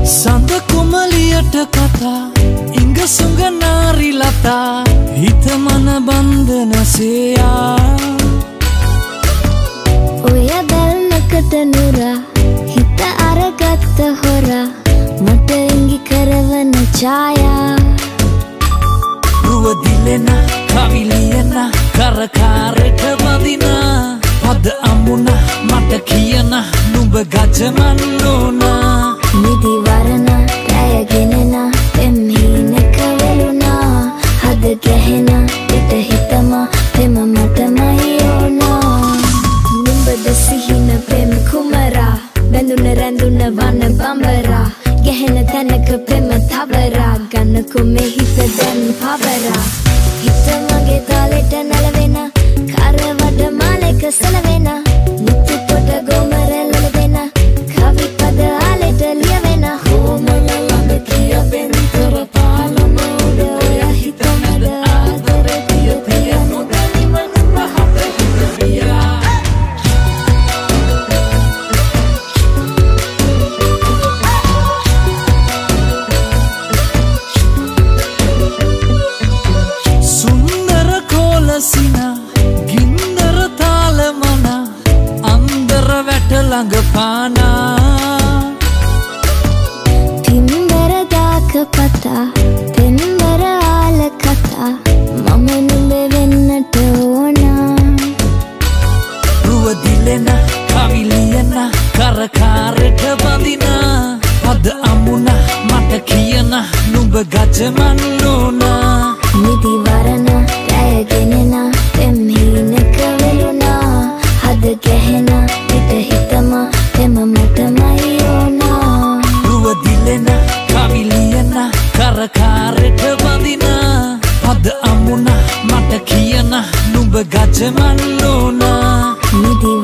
සඳ කුමලියට කතා ඉංග සුඟ නාරි ලතා හිත මන බන්ධන සේයා ඔය දැල්නකට නුරා හිත අරගත්ත හොරා මට ඉඟි කරවන ඡායා රුව දිලෙන කවිලියන කරකාරට බඳින පද අමුණ මට කියන නුඹ ගජමන් නෝනා නිදි වරණ රැයගෙනන එම්හිනක වෙලුනා හද ගැහෙන පිට හිතම පෙම මටමයි ඕනා නුඹද සිහින පෙම් කුමරා බැඳුන රැඳුන වන බඹරා ගැහෙන තැනක පෙම තවරා ගන්නකො මේ හිත දැන් පවරා හිත මගේ තාලෙට නැලවෙන කරවඩ මාලෙක සලවෙන මුතු පොට ගොමරැල්ල දෙන කවි පද ආලෙට ලියවෙන හෝමල ළඟ කියවෙන් කර පාලම උඩ ඔය හිත මැද ආදර තිය තිය නොදැනිම මහත හිත පියා සුන්දර කොලසින ගින්දර තාලමන අන්දර වැට ළඟ පානා තින්දර දාක පතා පෙන්දර ආල කතා මම නුඹ වෙන්නට ඕනා රුව දිලෙන කවිලියන කරකාරට බඳින පද අමුණ මට කියන නුඹ ගජමන් නෝනා නිදි වරණ රැයගෙනන එම්හිනක වෙලුනා හද ගැහෙන පිට හිතම පෙම මටමයි ඕනා රුව දිලෙන කවිලියන කරකාරට බඳින පද අමුණ මට කියන නුඹ ගජමන් නෝනා නිදි